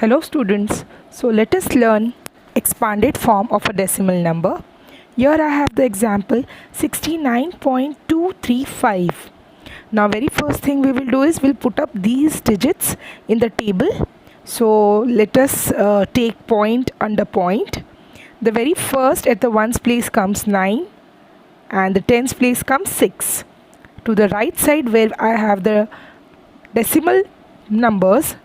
Hello students, so let us learn expanded form of a decimal number. Here I have the example 69.235. Now very first thing we will do is we'll put up these digits in the table. So let us take point under point. The very first at the ones place comes 9 and the tens place comes 6. To the right side where I have the decimal numbers,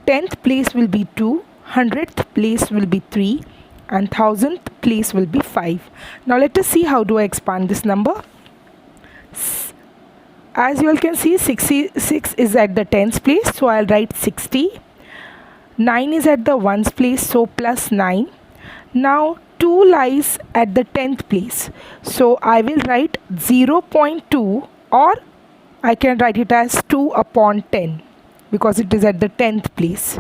10th place will be 2, 100th place will be 3 and 1000th place will be 5. Now let us see how do I expand this number. As you all can see, 66 is at the 10th place, so I'll write 60. 9 is at the ones place, so plus 9. Now 2 lies at the 10th place, so I will write 0.2, or I can write it as 2 upon 10. Because it is at the 10th place.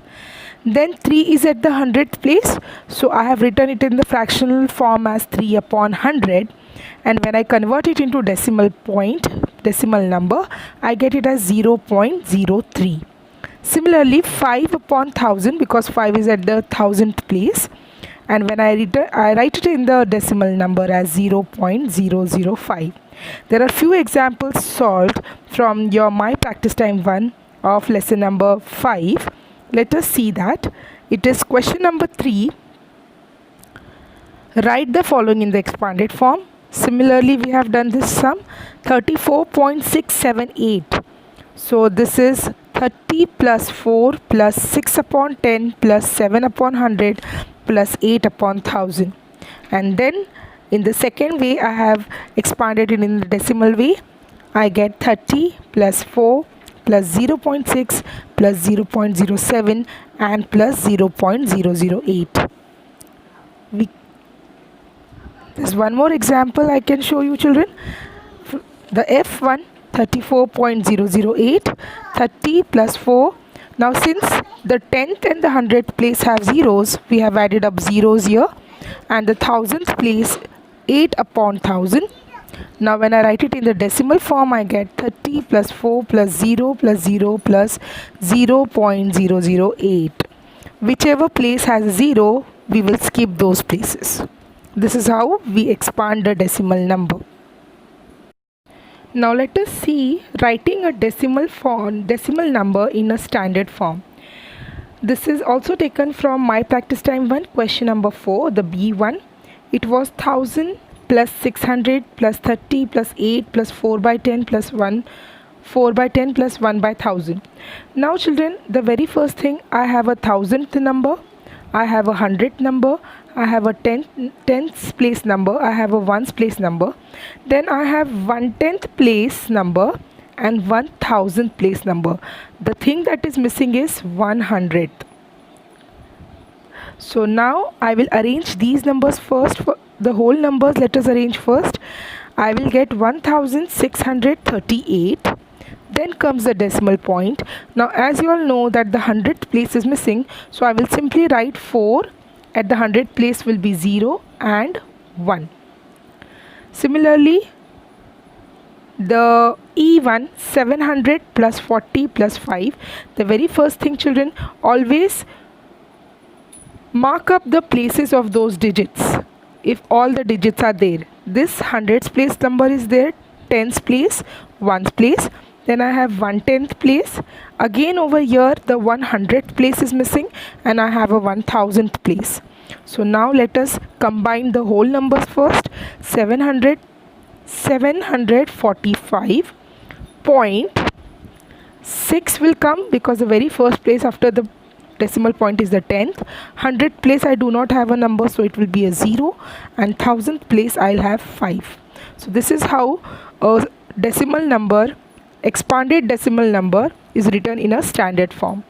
Then 3 is at the 100th place, so I have written it in the fractional form as 3 upon 100, and when I convert it into decimal number, I get it as 0.03. Similarly 5 upon 1000, because 5 is at the 1000th place, and when I write it in the decimal number as 0.005. There are few examples solved from your My Practice Time 1 of lesson number 5. Let us see that. It is question number 3. Write the following in the expanded form. Similarly, we have done this sum 34.678. So this is 30 plus 4 plus 6 upon 10 plus 7 upon 100 plus 8 upon 1000. And then in the second way, I have expanded it in the decimal way. I get 30 plus 4 plus 0.6 plus 0.07 and plus 0.008. There's one more example I can show you, children. The F1 34.008, 30 plus 4. Now since the 10th and the 100th place have zeros, we have added up zeros here, and the 1000th place 8 upon 1000. Now when I write it in the decimal form, I get 30 plus 4 plus 0 plus 0 plus 0.008. Whichever place has a 0, we will skip those places. This is how we expand the decimal number. Now let us see writing a decimal number in a standard form. This is also taken from My Practice Time 1, question number 4, the B1. It was 1000 plus 600 plus 30 plus 8 plus 4 by 10 plus 1, 4 by 10 plus 1 by 1000. Now children, the very first thing, I have a 1000th number, I have a 100th number, I have a 10th place number, I have a 1's place number, then I have 1/10th place number and 1000th place number. The thing that is missing is 100th. So now I will arrange these numbers first. For the whole numbers, let us arrange first. I will get 1638. Then comes the decimal point. Now as you all know that the 100th place is missing, so I will simply write 4. At the 100th place will be 0 and 1. Similarly, the E1 700 plus 40 plus 5. The very first thing, children, always mark up the places of those digits. If all the digits are there, this 100th place number is there, 10th place, 1's place, then I have 1/10th place. Again over here the 100th place is missing and I have a 1000th place. So now let us combine the whole numbers first. 745.6 will come because the very first place after the decimal point is the 10th. 100th place I do not have a number, so it will be a 0, and 1000th place I'll have 5. So this is how a decimal number, expanded decimal number, is written in a standard form.